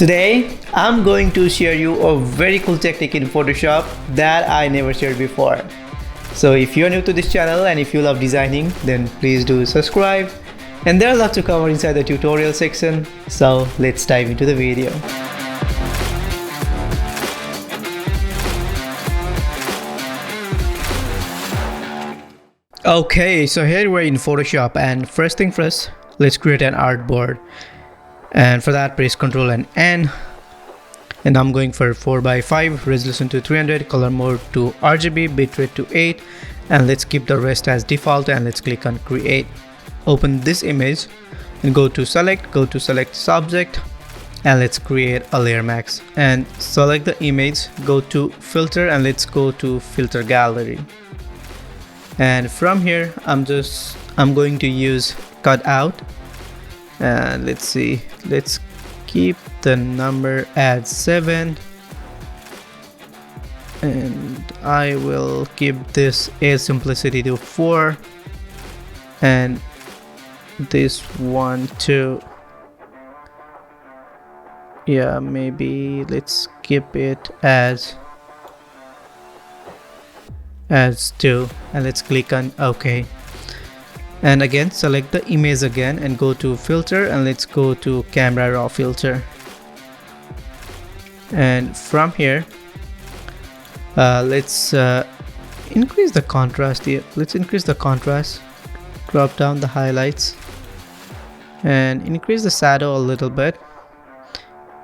Today, I'm going to share you a very cool technique in Photoshop that I never shared before. So if you're new to this channel and if you love designing, then please do subscribe. And there are lots to cover inside the tutorial section, so let's dive into the video. Okay, so here we're in Photoshop, and first thing first, let's create an artboard. And for that, press Ctrl and N, and I'm going for 4:5, resolution to 300, color mode to RGB, bitrate to 8, and let's keep the rest as default, and let's click on create. Open this image and go to select subject, and let's create a layer mask, and select the image, go to filter, and let's go to filter gallery. And from here I'm going to use cutout, and let's see, let's keep the number at 7, and I will keep this edge simplicity to 4, and this one too, yeah, maybe let's keep it as 2, and let's click on OK. And again, select the image again and go to filter, and let's go to camera raw filter. And from here, let's increase the contrast here. Let's increase the contrast, drop down the highlights, and increase the shadow a little bit,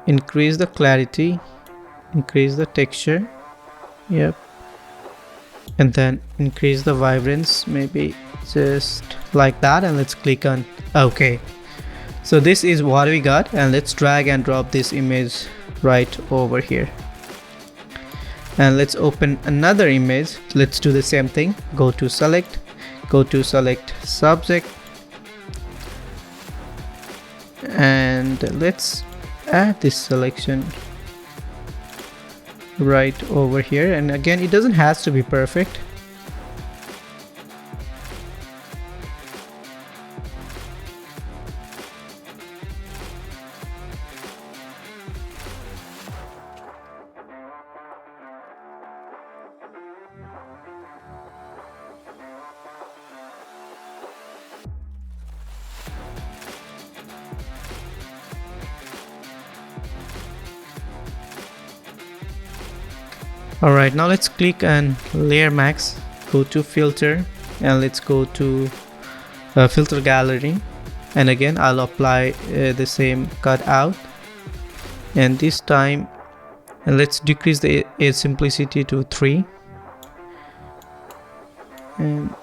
increase the clarity, increase the texture, yep, and then increase the vibrance, maybe just like that, and let's click on OK. So this is what we got, and let's drag and drop this image right over here, and let's open another image. Let's do the same thing, go to select subject, and let's add this selection right over here. And again, it doesn't have to be perfect. Alright, now let's click on layer mask, go to filter, and let's go to filter gallery, and again I'll apply the same cutout, and this time, and let's decrease the edge simplicity to 3, and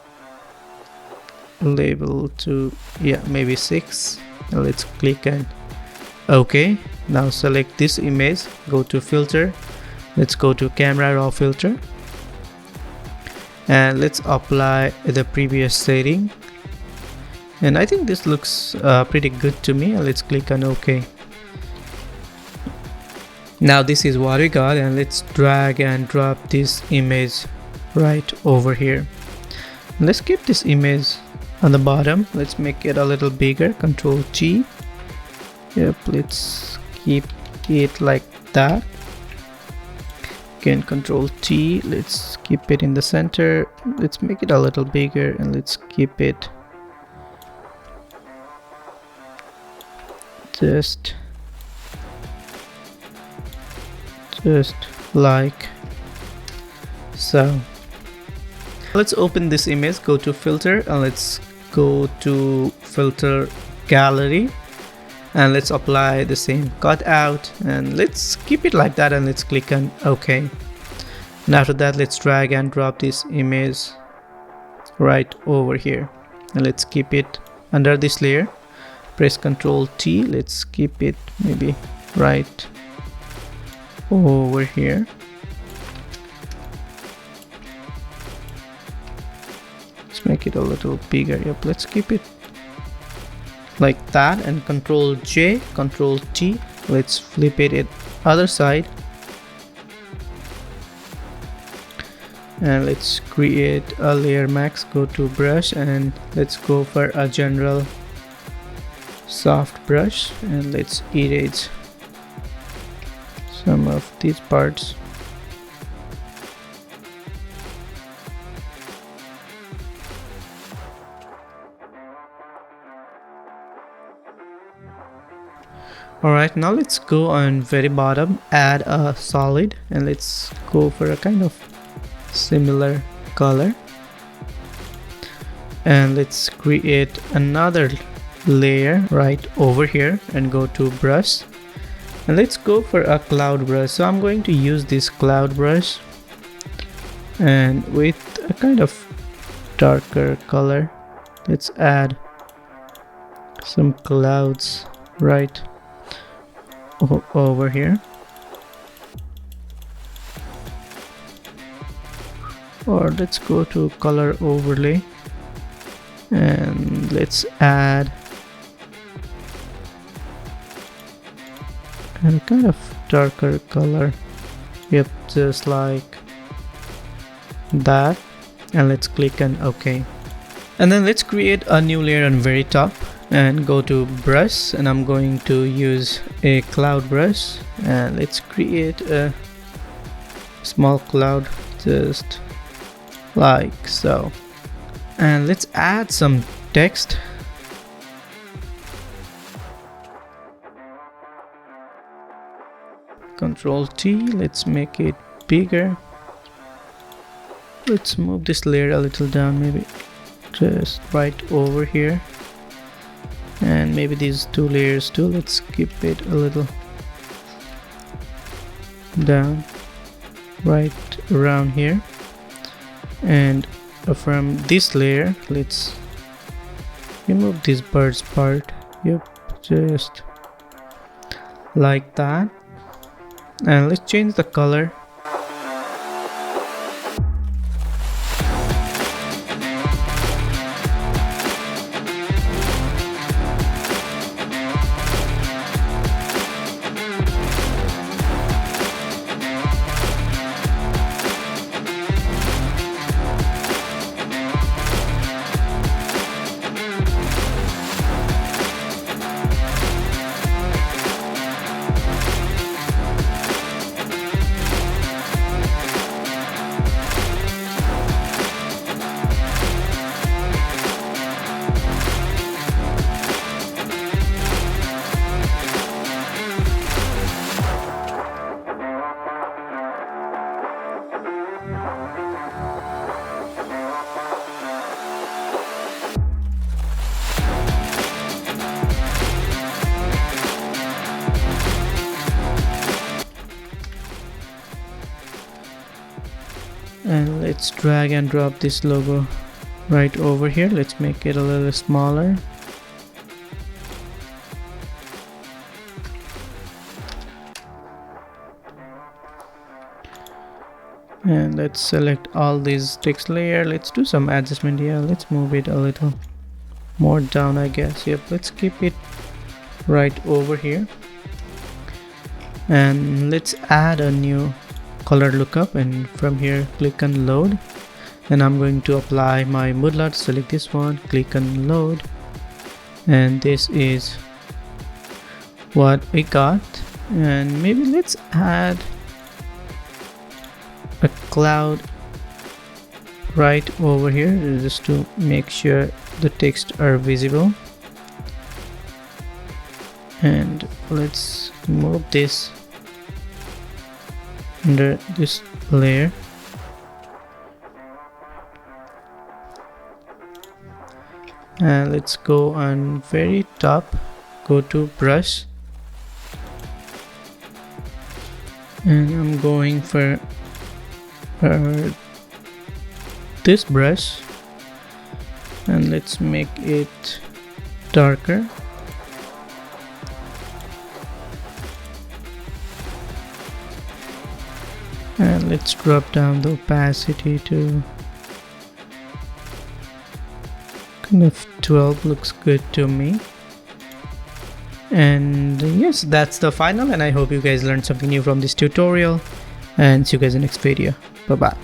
label to, yeah, maybe 6, and let's click on OK. Now select this image, go to filter, let's go to camera raw filter, and let's apply the previous setting, and I think this looks pretty good to me, and let's click on OK. Now this is what we got, and let's drag and drop this image right over here. Let's keep this image on the bottom, let's make it a little bigger, Ctrl G, yep, let's keep it like that. Again, Ctrl T, let's keep it in the center, let's make it a little bigger, and let's keep it just like so. Let's open this image, go to filter, and let's go to filter gallery, and let's apply the same cutout, and let's keep it like that, and let's click on OK. And after that, let's drag and drop this image right over here, and let's keep it under this layer, press Ctrl T, let's keep it maybe right over here. Let's make it a little bigger, yep, let's keep it like that, and Ctrl J, Ctrl T, let's flip it at other side, and let's create a layer mask, go to brush, and let's go for a general soft brush, and let's erase some of these parts. Alright, now let's go on very bottom, add a solid, and let's go for a kind of similar color. And let's create another layer right over here and go to brush. And let's go for a cloud brush. So I'm going to use this cloud brush and with a kind of darker color, let's add some clouds right over here. Or let's go to color overlay and let's add a kind of darker color. Yep, just like that. And let's click on OK. And then let's create a new layer on very top and go to brush, and I'm going to use a cloud brush, and let's create a small cloud just like so. And let's add some text. Control T, let's make it bigger. Let's move this layer a little down, maybe just right over here. And maybe these two layers too, let's keep it a little down right around here. And from this layer, let's remove this bird's part. Yep, just like that. And let's change the color. And let's drag and drop this logo right over here. Let's make it a little smaller. And let's select all these text layer. Let's do some adjustment here. Let's move it a little more down, I guess. Yep, let's keep it right over here. And let's add a new color lookup, and from here click on load, and I'm going to apply my mood light. Select this one, click on load, and this is what we got. And maybe let's add a cloud right over here just to make sure the text are visible. And let's move this under this layer. And let's go on very top, go to brush, and I'm going for this brush, and let's make it darker. And let's drop down the opacity to kind of 12, looks good to me. And yes, that's the final, and I hope you guys learned something new from this tutorial, and see you guys in the next video. Bye bye.